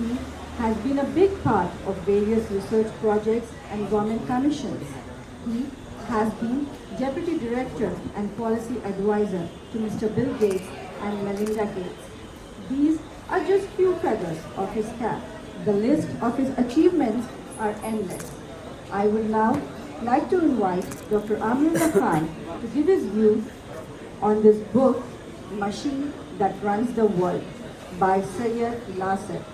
He has been a big part of various research projects and government commissions. He has been Deputy Director and Policy Advisor to Mr. Bill Gates and Melinda Gates. These are just few feathers of his cap. The list of his achievements are endless. I would now like to invite Dr. Amir Ullah to give his views on this book, Machine That Runs the World, by Sayyid Lasser.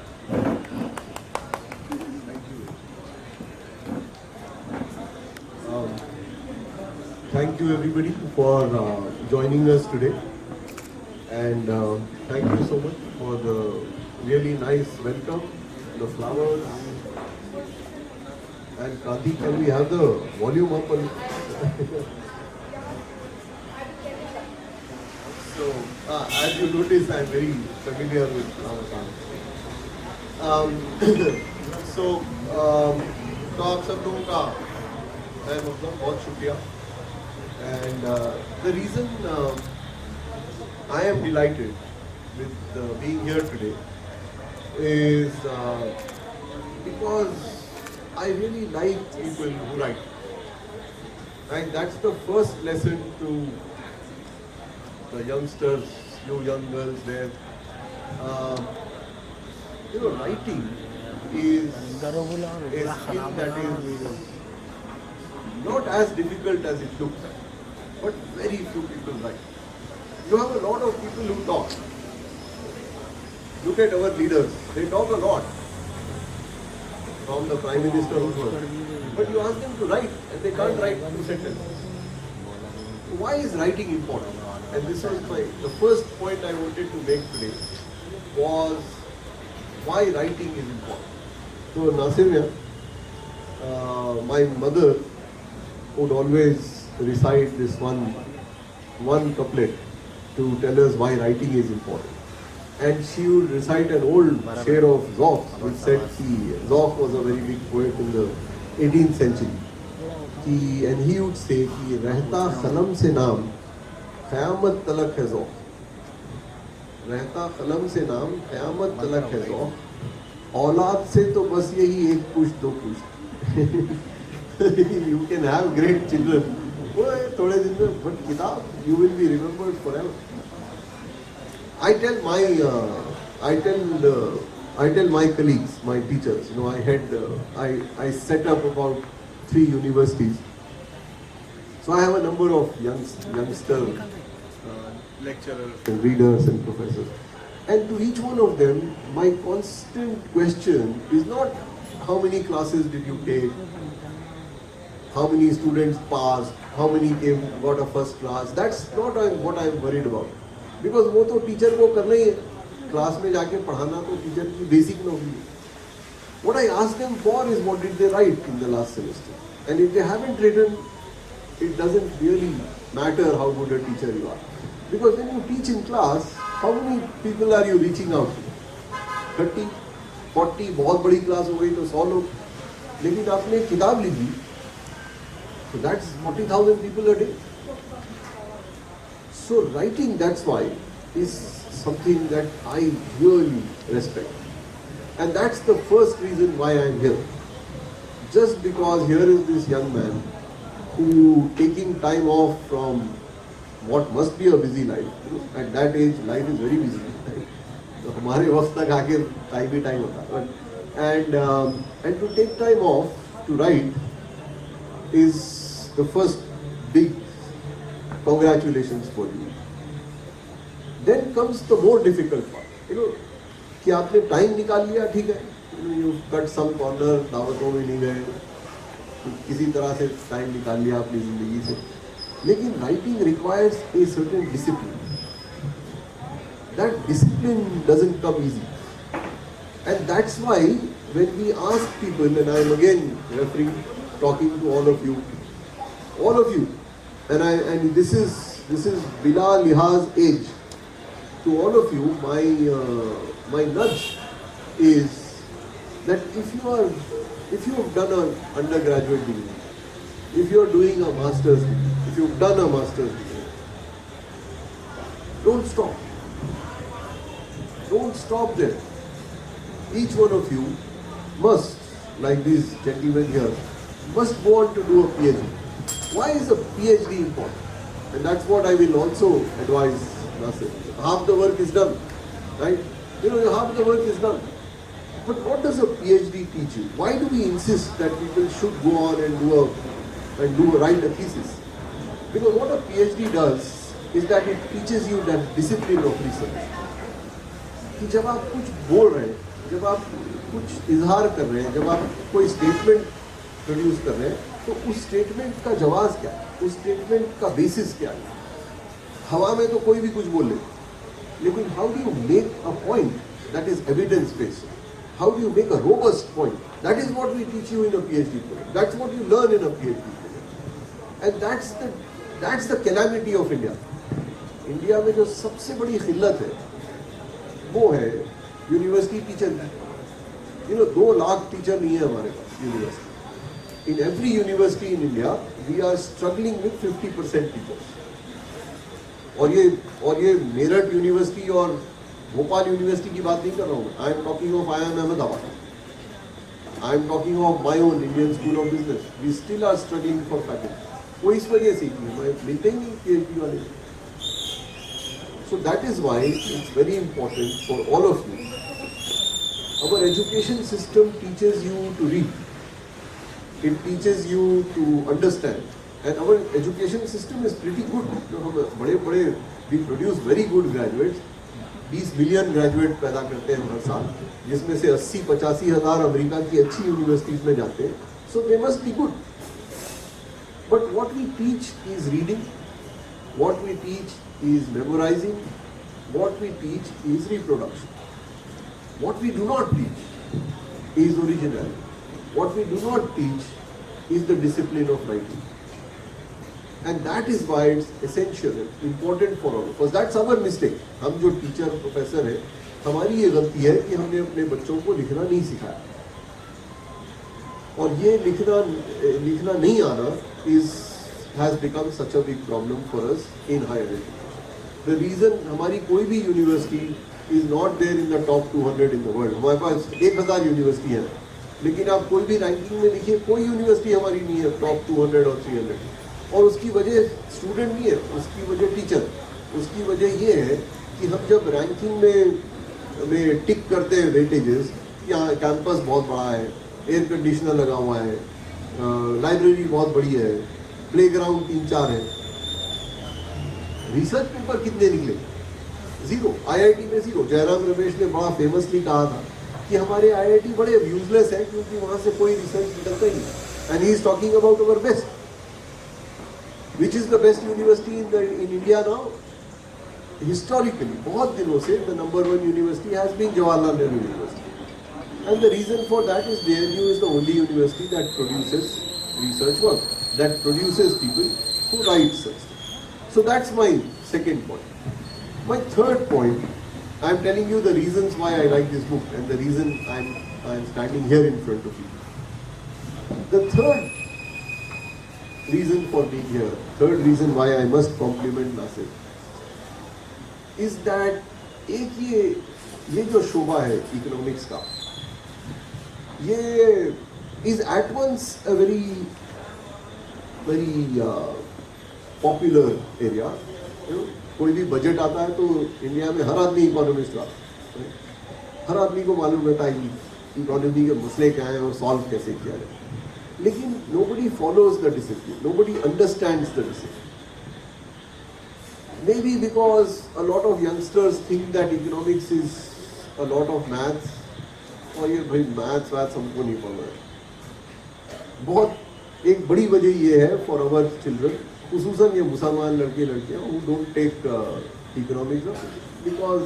Thank you everybody for joining us today, and thank you so much for the really nice welcome, the flowers, and Kadi, can we have the volume up a little? So, as you notice, I'm very familiar with Lamakaan. तो आप सब लोगों का मैं मतलब बहुत शुक्रिया. And the reason I am delighted with being here today is because I really like people who write. And that's the first lesson to the youngsters, you young girls there. Writing is a skill that is not as difficult as it looks, but very few people write. You have a lot of people who talk. Look at our leaders, they talk a lot. From the Prime Minister onwards. But you ask them to write, and they can't write two sentences. Why is writing important? And this was the first point I wanted to make today was why writing is important. So Nasim, my mother would always recite this one couplet to tell us why writing is important. And she would recite an old share of Zoff, which said Zoff was a very big poet in the 18th century. And he would say, Rehta khalam se naam, क़यामत तलक है ज़ौक़. रहता कलम से नाम क़यामत तलक है ज़ौक़. औलाद से तो बस यही एक पुश दो push. You can have great children. थोड़े दिन में, but किताब, you will be remembered forever. I tell my colleagues, my teachers, I set up about 3 universities. So I have a number of youngster lecturers and readers and professors. And to each one of them, my constant question is not how many classes did you take, how many students passed, how many got a first class. That's not what I'm worried about. Because वो तो teacher को करना ही है, class में जाके पढ़ाना तो teacher की बेसिक नौकरी है. What I ask them for is what did they write in the last semester. And if they haven't written, it doesn't really matter how good a teacher you are. Because when you teach in class, how many people are you reaching out to? 30, 40, बहुत बड़ी class हो गई तो 100 लोग. लेकिन आपने किताब लिखी, so that's 40,000 people a day. So writing, that's why, is something that I really respect. And that's the first reason why I'm here. Just because here is this young man who taking time off from what must be a busy life. At that age, life is very busy. तो हमारे वक्त तक आके time ही time होता है. And to take time off to write is the first big congratulations for you. Then comes the more difficult part. कि आपने time निकाल लिया, ठीक है. You cut some corner, दावतों में नहीं गए, किसी तरह से टाइम निकाल लिया अपनी जिंदगी से. लेकिन writing requires a certain discipline. That discipline doesn't come easy. And that's why when we ask people, and I'm again talking to all of you, and this is bila lihaz age. To all of you, my nudge is that if you have done an undergraduate degree, if you are doing a master's degree, if you've done a master's degree, don't stop. Don't stop there. each one of you must, like these gentlemen here, must go on to do a PhD. Why is a PhD important? And that's what I will also advise Nasir. Half the work is done, right? Half the work is done. But what does a PhD teach you? Why do we insist that people should go on and write a thesis? Because what a PhD does is that it teaches you that discipline of research. कि जब आप कुछ बोल रहे हैं, जब आप कुछ इजहार कर रहे हैं, जब आप कोई स्टेटमेंट प्रोड्यूस कर रहे हैं, तो उस स्टेटमेंट का जवाब क्या है, उस स्टेटमेंट का बेसिस क्या है? हवा में तो कोई भी कुछ बोल ले, लेकिन how do you make a point that is evidence based? How do you make a robust point? That is what we teach you in a PhD program. That's what you learn in a PhD program. And that's the calamity of India. India में जो सबसे बड़ी खिल्लत है, वो है university teacher की। 2 lakh teacher नहीं है हमारे पास university. In every university in India, we are struggling with 50% teachers. और ये मेरठ यूनिवर्सिटी और भोपाल यूनिवर्सिटी की बात नहीं कर रहा हूँ। I am talking of IIM Ahmedabad, I am talking of my own Indian school of business. We still are struggling for faculty. वो इस वजह से ही मिलते ही नहीं PhD वाले। So that is why it's very important for all of you. Our education system teaches you to read, it teaches you to understand, and our education system is pretty good. हम बड़े we produce very good graduates. 20 million graduate पैदा करते हैं हर साल, जिसमें से 80-85 हज़ार America की अच्छी यूनिवर्सिटीज में जाते हैं। So they must be good. But what we teach is reading, what we teach is memorising, what we teach is reproduction. What we do not teach is originality, what we do not teach is the discipline of writing. And that is why it's essential and important for all of us. That's our mistake. हम जो teacher professor हैं, हमारी ये गलती है कि हमने अपने बच्चों को लिखना नहीं सिखाया। और ये लिखना नहीं आना has become such a big problem for us in higher education. The reason हमारी कोई भी university is not there in the top 200 in the world. हमारे पास 1000 यूनिवर्सिटी है, लेकिन आप कोई भी रैंकिंग में लिखिए, कोई यूनिवर्सिटी हमारी नहीं है टॉप 200 और 300। और उसकी वजह स्टूडेंट नहीं है, उसकी वजह टीचर। उसकी वजह ये है कि हम जब रैंकिंग में टिक करते हैं वेटेजेस, यहाँ कैंपस बहुत बड़ा है, एयर कंडीशनर लगा हुआ है, लाइब्रेरी बहुत बड़ी है, प्लेग्राउंड 3-4 है, रिसर्च पेपर कितने निकले? 0। IIT में 0। जयराम रमेश ने बड़ा फेमसली कहा था कि हमारे IIT बड़े यूजलेस हैं क्योंकि वहाँ से कोई रिसर्च निकलता ही नहीं। And he is talking about our best. Which is the best university in India now? Historically, बहुत दिनों से the number 1 university has been Jawaharlal Nehru University, and the reason for that is JNU is the only university that produces research work, that produces people who write such. So that's my second point. My third point, I am telling you the reasons why I like this book and the reason I am standing here in front of you. The third reason for being here, third reason why I must compliment Nasir, is that एक ये जो शोभा है economics का, ये is at once a very popular area. कोई भी budget आता है तो इंडिया में हर आदमी इकोनॉमिस्ट आता है, हर आदमी को मालूम रहता है कि इकोनॉमी के मसले क्या हैं और सॉल्व कैसे किया जाए। लेकिन nobody follows the discipline, nobody understands the discipline. Maybe because a lot of youngsters think that economics is a lot of maths, और ये भाई मैथ्स हमको नहीं पढ़ना है। बहुत एक बड़ी वजह ये है for our children, खुसूसन ये मुसलमान लड़के लड़कियाँ who don't take economics because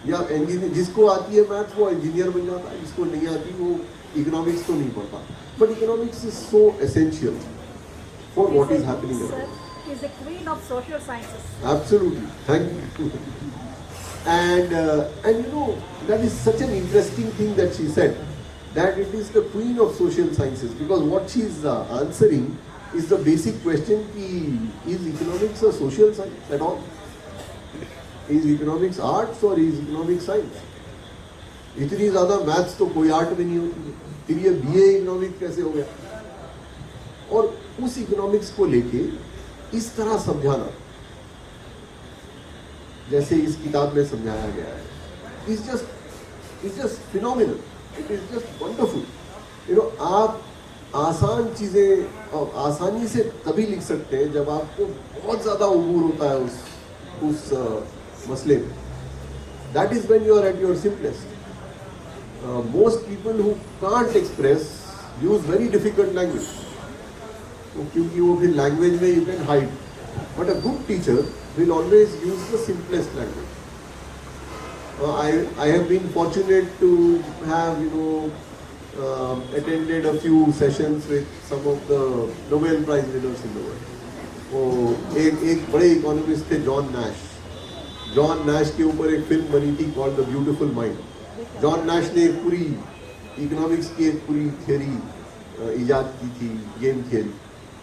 या इंजीनियर, जिसको आती है मैथ्स वो इंजीनियर बन जाता है, जिसको नहीं आती वो इकोनॉमिक्स तो नहीं पढ़ता। But economics is so essential for what is happening around. She is the queen of social sciences. Absolutely, thank you. And that is such an interesting thing that she said, that it is the queen of social sciences, because what she is answering is the basic question: is economics a social science at all? Is economics arts or is economics science? इतनी ज़्यादा maths तो कोई art में नहीं होती है, फिर ये बीए इकोनॉमिक्स कैसे हो गया? और उस इकोनॉमिक्स को लेके इस तरह समझाना जैसे इस किताब में समझाया गया है, is just phenomenal, it is just wonderful. आप आसान चीज़ें और आसानी से तभी लिख सकते हैं जब आपको बहुत ज़्यादा उबूर होता है उस मसले में। That is when you are at your simplest. Most people who can't express use very difficult language, क्योंकि वो फिर लैंग्वेज में you can hide, but a good teacher will always use the simplest language. I have been fortunate to have attended a few sessions with some of the Nobel Prize winners in the world. वो एक बड़े economist थे John Nash के ऊपर एक film बनी थी called the beautiful mind. John Nash ने एक पूरी इकोनॉमिक्स की एक पूरी थियरी इजाद की थी, गेम थियरी।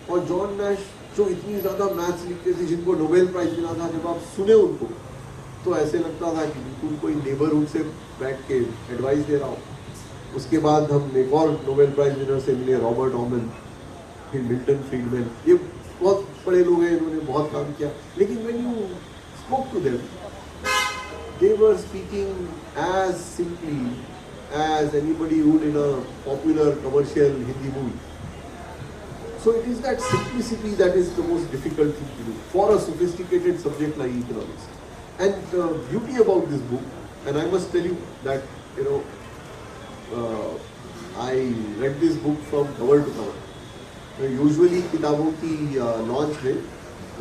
और जॉन नैश जो इतनी ज़्यादा मैथ्स लिखते थे, जिनको नोबेल प्राइज मिला था, जब आप सुने उनको तो ऐसे लगता था कि बिल्कुल कोई नेबरहुड से बैठ के एडवाइस दे रहा हो। उसके बाद हम एक और नोबेल प्राइज विनर से मिले, रॉबर्ट ऑमन, फिर मिल्टन फ्रीडमैन। ये बहुत बड़े लोग हैं, इन्होंने बहुत काम किया, लेकिन when you spoke to them they were speaking as simply as anybody would in a popular commercial Hindi movie. So it is that simplicity that is the most difficult thing to do for a sophisticated subject like economics. And the beauty about this book, and I must tell you that I read this book from cover to cover. Usually किताबों की launch में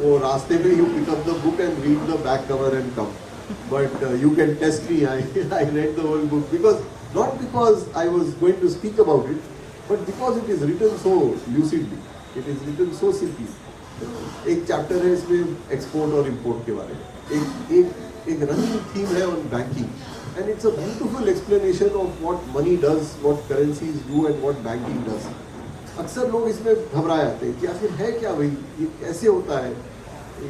वो रास्ते में you pick up the book and read the back cover and come. But you can test me. I read the whole book not because I was going to speak about it, but because it is written so lucidly. It is written so simply. एक chapter है इसमें export और import के बारे में, एक running theme है on banking, and it's a beautiful explanation of what money does, what currencies do and what banking does. अक्सर लोग इसमें घबरा जाते हैं कि आखिर है क्या भाई, ये कैसे होता है,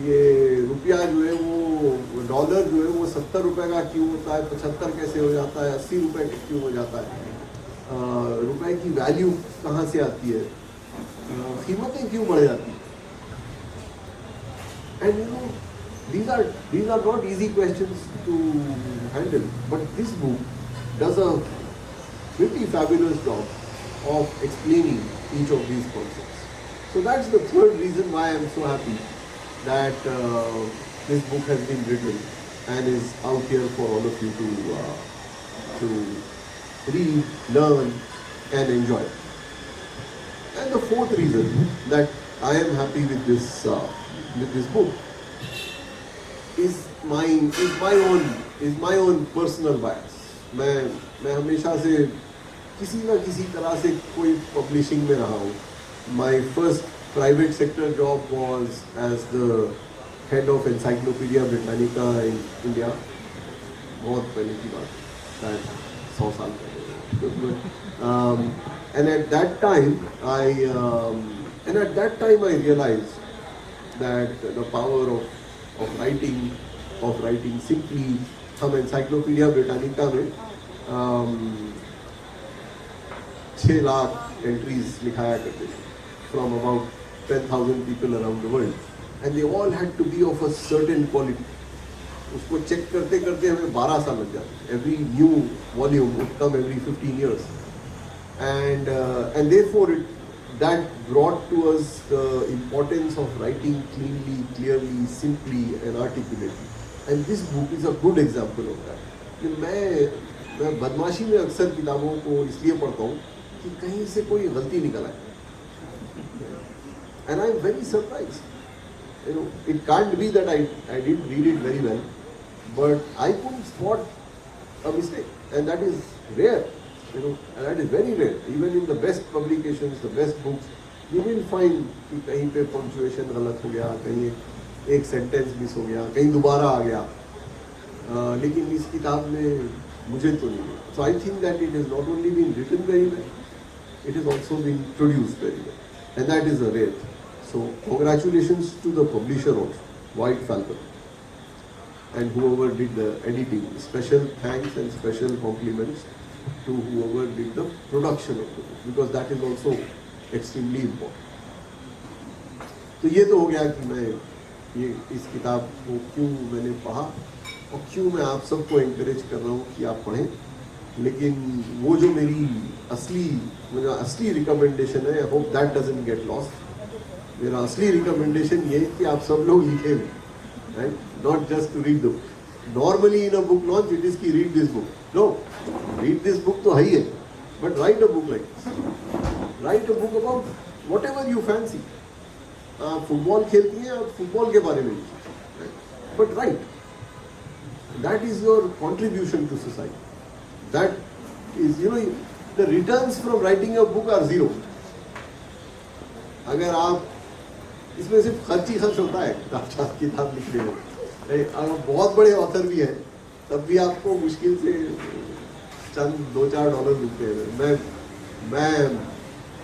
ये रुपया जो है वो डॉलर जो है वो 70 रुपये का क्यों होता है, 75 कैसे हो जाता है, 80 रुपये क्यों हो जाता है, रुपए की वैल्यू कहाँ से आती है, कीमतें क्यों बढ़ जाती हैं। And these are not easy questions to handle, but this book does a pretty fabulous job of explaining each of these concepts. So that's the third reason why I'm so happy that this book has been written and is out here for all of you to read, learn and enjoy. And the fourth reason that I am happy with this book is my own personal bias. मैं हमेशा से किसी ना किसी तरह से कोई publishing में रहा हूँ. My first private sector job was as the head of Encyclopedia Britannica in India. बहुत पहले की बात, शायद 100 साल पहले. And at that time I realized that the power of writing simply. हम Encyclopedia Britannica में 6 लाख एंट्रीज लिखाया करते थे from about 10,000 people around the world, and they all had to be of a certain quality. उसको check करते करते हमें 12 साल लग जाते. Every new volume would come every 15 years, and therefore that brought to us the importance of writing cleanly, clearly, simply and articulately. And this book is a good example of that. मैं बदमाशी में अक्सर किताबों को इसलिए पढ़ता हूँ कि कहीं से कोई गलती निकल आए. And I am very surprised. It can't be that I didn't read it very well, but I couldn't spot a mistake, and that is rare. And that is very rare. Even in the best publications, the best books, you will find कि कहीं पे punctuation गलत हो गया, कहीं एक sentence miss हो गया, कहीं दोबारा आ गया. लेकिन इस किताब में मुझे तो नहीं है. So I think that it has not only been written very well, it has also been produced very well, and that is a rare thing. So congratulations to the publisher also, White Falcon. and whoever did the editing. Special thanks and special compliments to whoever did the production of the book, because that is also extremely important. तो ये तो हो गया कि मैं ये इस किताब को क्यों मैंने पढ़ा और क्यों मैं आप सबको encourage कर रहा हूँ कि आप पढ़ें. लेकिन वो जो मेरा असली recommendation है, I hope that doesn't get lost. मेरा असली recommendation ये है कि आप सब लोग लिखें, right? Not just to read the book. Normally in a book launch it is कि read this book. No, read this book तो है ही है, but write a book like this. Write a book about whatever you fancy. आप football खेलती हैं, आप football के बारे में लिखिए, but write. That is your contribution to society. That is, the returns from writing a book are zero. अगर आप इसमें सिर्फ खर्च ही खर्च होता है किताब लिखने में. अगर बहुत बड़े ऑथर भी हैं तब भी आपको मुश्किल से चंद $2-4 मिलते हैं.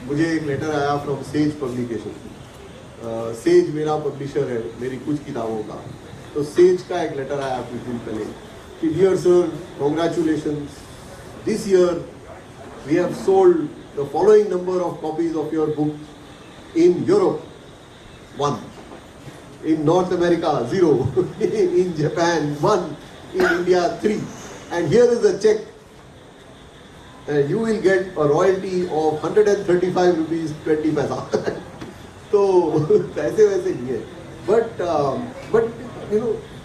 मुझे एक लेटर आया फ्रॉम सेज पब्लिकेशन. सेज मेरा पब्लिशर है मेरी कुछ किताबों का. तो सेज का एक लेटर आया कुछ दिन पहले कि dear sir, congratulations, this year we have sold the following number of copies of your book in Europe 1, in North America 0, in Japan 1, in India 3, and here is a check, and you will get a royalty of 135 rupees 20 paisa. तो पैसे वैसे नहीं है, but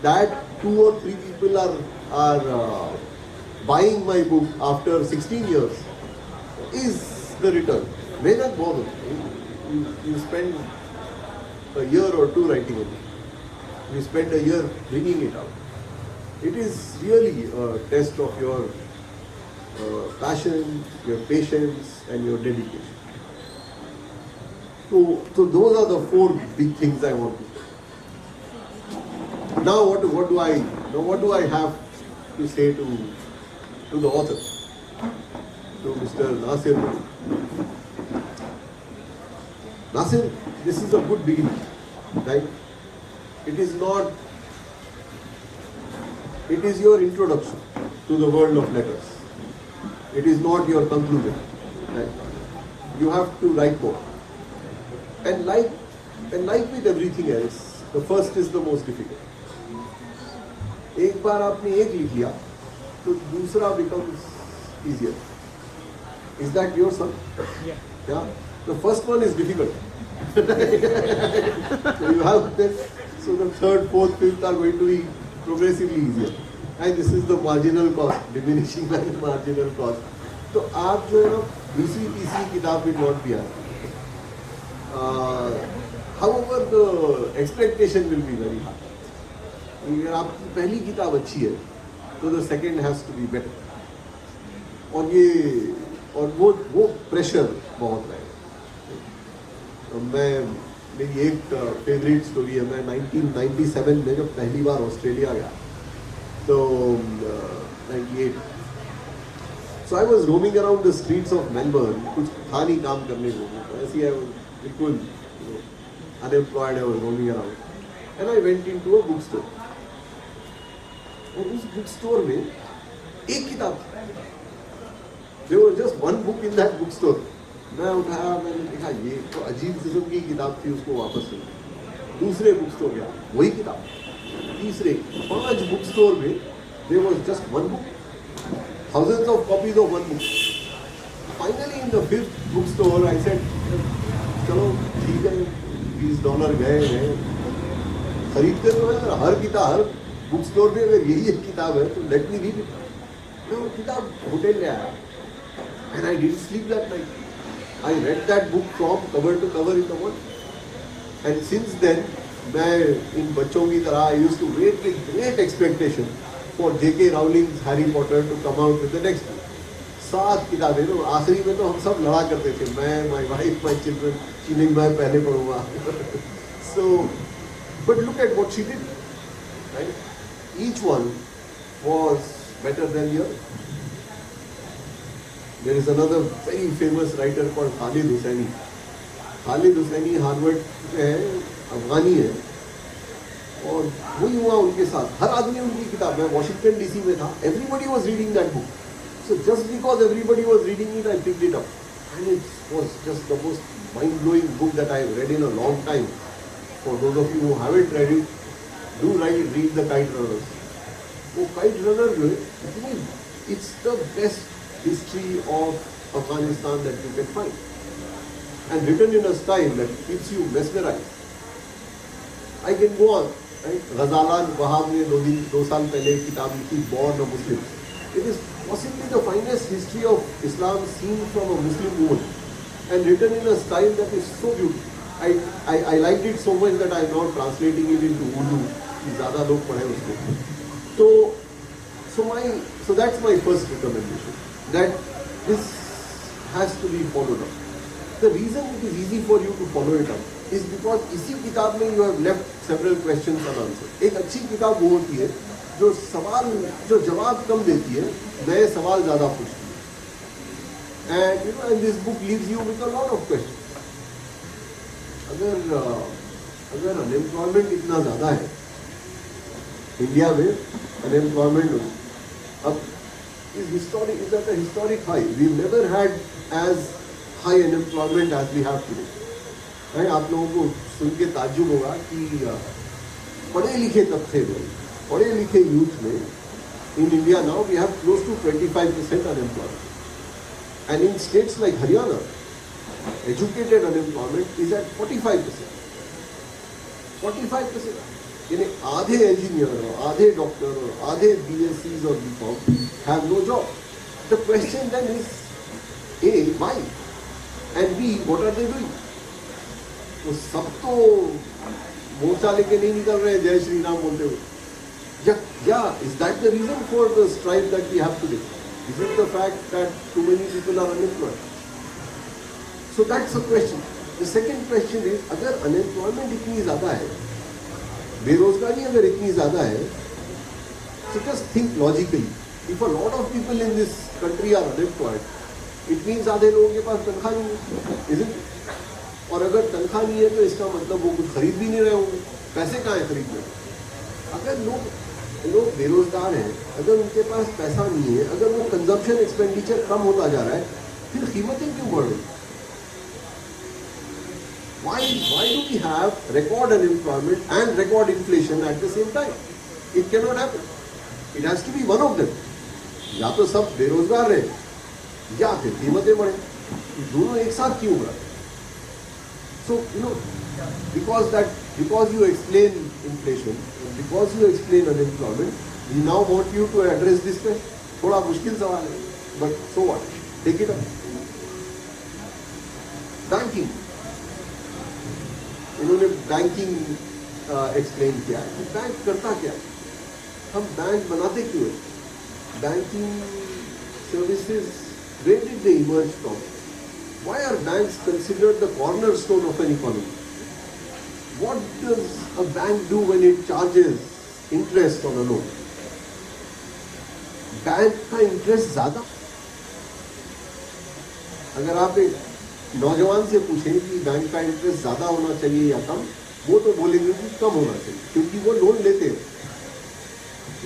that 2 or 3 people are buying my book after 16 years is the return. मेहनत बहुत होती है. You spend a year or 2 writing it. You spend a year bringing it out. It is really a test of your passion, your patience, and your dedication. So those are the 4 big things I want to say. Now what do I have to say to the author, to Mr. Nasir? Nasir, this is a good beginning, right? It is your introduction to the world of letters. It is not your conclusion, right? You have to write more. And like with everything else, the first is the most difficult. एक बार आपने एक लिख लिया तो दूसरा becomes easier. Is that your son? Yeah. The first one is difficult. So you have this. So the 3rd, 4th, 5th are going to be progressively easier. And this is the marginal cost, diminishing by the marginal cost. तो आप जो है ना दूसरी तीसरी किताब will not be hard. However, the expectation will be very high. अगर आपकी पहली किताब अच्छी है तो the second has to be better. और वो प्रेशर बहुत रहेगा. मेरी एक फेवरेट स्टोरी है. मैं 1997 में जब पहली बार ऑस्ट्रेलिया गया तो 98. So I was roaming around the streets of Melbourne. कुछ था नहीं काम करने को, ऐसी है बिल्कुल unemployed. I was roaming around and I went into a bookstore. और उस bookstore में एक किताब थी. There was just one book in that bookstore. मैं उठाया, मैंने देखा ये तो अजीब किस्म की किताब थी, उसको वापस ले. दूसरे बुक स्टोर गया, वही किताब. तीसरे 5 बुक स्टोर में there was just one book, thousands of copies of one book. Finally in the 5th book store I said, चलो ठीक है, $20 गए हैं, खरीदते तो है. हर किताब, हर बुक स्टोर में अगर यही एक किताब है तो लेट मी रीड इट. मैं वो किताब होटल ले आया and I didn't sleep that night. I read that book from cover to cover in the morning. And since then, मैं इन बच्चों की तरह I used to wait with great expectation for J.K. Rowling's Harry Potter to come out with the next book. 7 किताबें. तो आखिरी में तो हम सब लड़ा करते थे, मैं, my wife, my children, कि नहीं मैं पहले पढ़ूंगा. So, but look at what she did, right? Each one was better than the other. There is another very famous writer called Khalid Hosseini. Khalid Hosseini Harvard है, अफगानी है और वही हुआ उनके साथ, हर आदमी उनकी किताब, मैं वॉशिंगटन डीसी में था, everybody was reading that book, so just because everybody was reading it I picked it up and it was just the most mind blowing book that I have read in a long time. For those of you who haven't read it, do read the kite runners. वो kite runner जो है, it's the best history of Afghanistan that you can find and written in a style that keeps you mesmerized. I can go on. Right? Ghazalan Wahab ने 2 साल पहले एक किताब लिखी, Born a Muslim. It is possibly the finest history of Islam seen from a Muslim woman and written in a style that is so beautiful. I liked it so much that I am now translating it into Urdu. ज़्यादा लोग पढ़े उसको. So that's my first recommendation. That this has to be followed up. The reason it is easy for you to follow it up is because इसी किताब में you have left several questions unanswered. एक अच्छी किताब वो होती है जो जवाब कम देती है, नए सवाल ज़्यादा पूछती है. And this book leaves you with a lot of questions. अगर अनएम्प्लॉयमेंट इतना ज़्यादा है इंडिया में, अनएम्प्लॉयमेंट अब is at a historic high. We've never had as high unemployment as we have today. right? आप लोगों को सुन के ताज्जुब होगा कि पढ़े लिखे तबके में, पढ़े लिखे यूथ में in India now we have close to 25% unemployment. And in states like Haryana, educated unemployment is at 45%. 45%. यानी आधे इंजीनियर और आधे डॉक्टर और आधे BScs और BCom have no job. The question then is, A, why? And B, what are they doing? वो सब तो मोर्चा लेके नहीं निकल रहे हैं जय श्री राम बोलते हुए. Yeah, is that the reason for the strife that we have today? Is it the fact that too many people are unemployed? So that's a question. The second question is, अगर unemployment इतनी ज़्यादा है, बेरोजगारी अगर इतनी ज़्यादा है, so just think logically. If a lot of people in this country are unemployed, it means आधे लोगों के पास तनख्वाह नहीं है, isn't it? और अगर तनख्वाह नहीं है तो इसका मतलब वो कुछ खरीद भी नहीं रहे होंगे. पैसे कहाँ है खरीदने? अगर लोग बेरोजगार हैं, अगर उनके पास पैसा नहीं है, अगर वो कंजम्पशन एक्सपेंडिचर कम होता जा रहा है, फिर कीमतें क्यों बढ़ रही? Why do we have record unemployment and record inflation at the same time? It cannot happen. It has to be one of them. या तो सब बेरोजगार रहे या फिर कीमतें बढ़े. दोनों एक साथ क्यों बढ़ा? So because you explain inflation, because you explain unemployment, we now want you to address this question. थोड़ा मुश्किल सवाल है, but so what? Take it up. Banking. इन्होंने बैंकिंग एक्सप्लेन किया है. बैंक करता क्या है? हम बैंक बनाते क्यों हैं? Banking services, where did they emerge from? Why are banks considered the cornerstone of an economy? What does a bank do when it charges interest on a loan? Bank का interest ज्यादा. अगर आप एक नौजवान से पूछें कि बैंक का इंटरेस्ट ज्यादा होना चाहिए या कम, वो तो बोलेंगे कि कम होना चाहिए, क्योंकि वो लोन लेते हैं.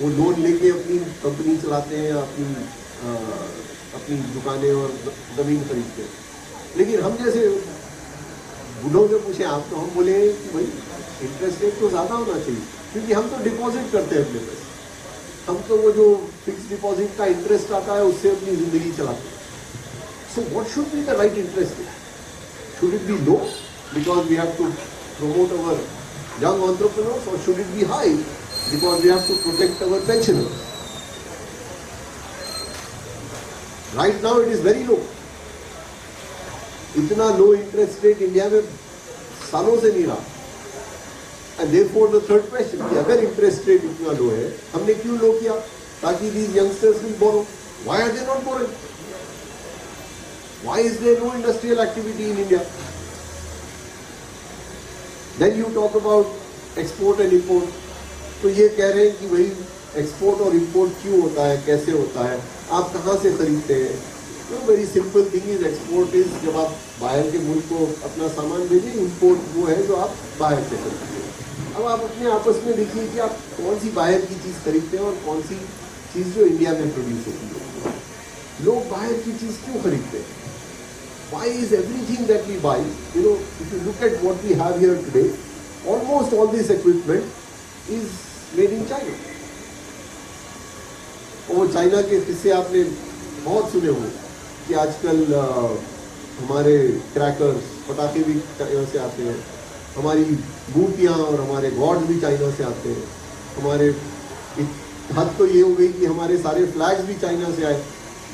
वो लोन लेके अपनी कंपनी चलाते हैं, अपनी दुकानें और जमीन खरीदते हैं. लेकिन हम जैसे बूढ़ों से पूछे आप, तो हम बोले कि भाई इंटरेस्ट रेट तो ज़्यादा होना चाहिए, क्योंकि हम तो डिपॉजिट करते हैं अपने पैसे. हम तो वो जो फिक्स डिपॉजिट का इंटरेस्ट आता है उससे अपनी ज़िंदगी चलाते हैं. So what should be the right interest rate? Should it be low because we have to promote our young entrepreneurs, or should it be high because we have to protect our pensioners? Right now it is very low. इतना लो interest rate India में सालों से नहीं रहा. And therefore the third question, कि अगर interest rate इतना लो है, हमने क्यों लो किया? ताकि these youngsters will borrow. Why are they not borrowing? Why is there no industrial activity in India? Then you talk about export and import. तो ये कह रहे हैं कि भाई एक्सपोर्ट और इंपोर्ट क्यों होता है, कैसे होता है, आप कहाँ से खरीदते हैं? तो very simple thing is, export is जब आप बाहर के मुल्क को अपना सामान भेजें, इंपोर्ट वो है जो आप बाहर से खरीदते हैं. अब आप अपने आपस में देखिए कि आप कौन सी बाहर की चीज़ खरीदते हैं और कौन सी चीज़ जो इंडिया में प्रोड्यूस होती है। लोग बाहर की चीज़ क्यों खरीदते हैं? Why is everything that we buy, if you look at what we have here today, almost all this equipment is made in China. और वो चाइना के किस्से आपने बहुत सुने होंगे कि आजकल हमारे क्रैकर्स पटाखे भी चाइना से आते हैं, हमारी मूर्तियाँ और हमारे गॉड्स भी चाइना से आते हैं, हमारे हद तो ये हो गई कि हमारे सारे फ्लैग्स भी चाइना से आए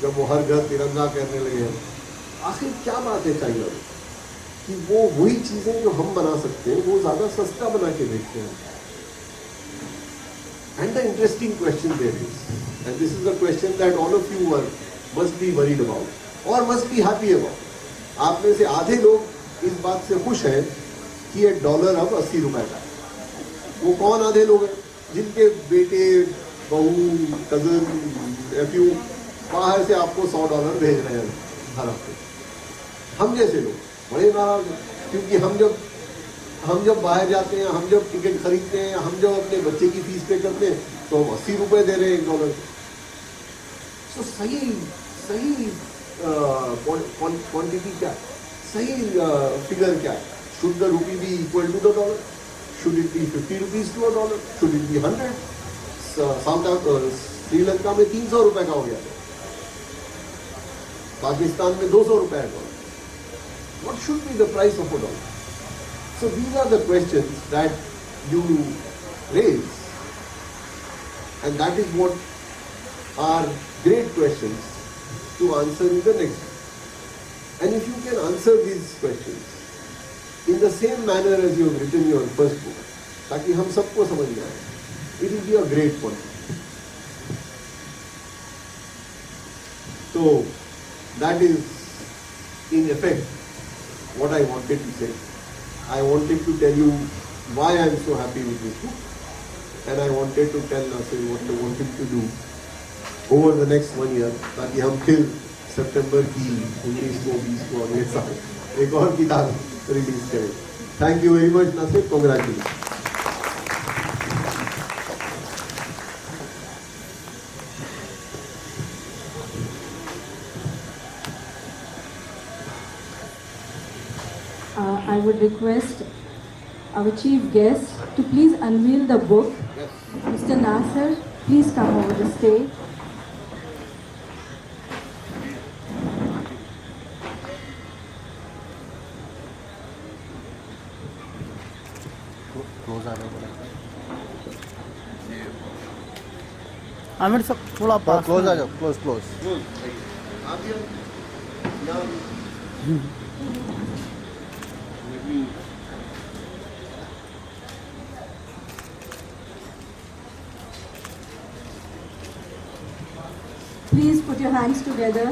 जब वो हर घर तिरंगा करने लगे हैं। आखिर क्या बात है चाइना में कि वो वही चीज़ें जो हम बना सकते हैं वो ज़्यादा सस्ता बना के बेचते हैं। And the interesting question there is, and this is the question that all of you must be worried about और मस्ट बी हैप्पी अबाउट। आप में से आधे लोग इस बात से खुश हैं कि ये डॉलर अब 80 रुपए का है। वो कौन आधे लोग हैं? जिनके बेटे, बहू, कजन, नेफ्यू बाहर से आपको $100 भेज रहे हैं हर हफ्ते। हम जैसे लोग बड़े नाराज हैं क्योंकि हम जब बाहर जाते हैं, हम जब टिकट खरीदते हैं, हम जब अपने बच्चे की फीस पे करते हैं तो हम 80 रुपए दे रहे हैं $1। तो सही क्वांटिटी क्या है, सही फिगर क्या है? Should the rupee be equal to the dollar? Should it be 50 rupees to a dollar? Should it be 100? Sri Lanka में 300 रुपए का हो गया था, पाकिस्तान में 200 रुपए है dollar. What should be the price of a dollar? So these are the questions that you raise, and that is what are great questions to answer in the next book. And if you can answer these questions in the same manner as you have written your first book, ताकि हम सबको समझ में आए, it will be a great one. So that is in effect what I wanted to say. I wanted to tell you why I am so happy with this book, and I wanted to tell Nasir what I want him to do over the next 1 year, ताकि हम फिर सितंबर की 19 को 20 को अगले साल एक और किताब रिलीज करें। Thank you very much Nasir, congratulation. I would request our chief guest to please unveil the book. Yes. Mr. Nasir, please come over the stage. Aamir सब थोड़ा पास क्लोज आ जाओ, क्लोज। आप ये Please put your hands together.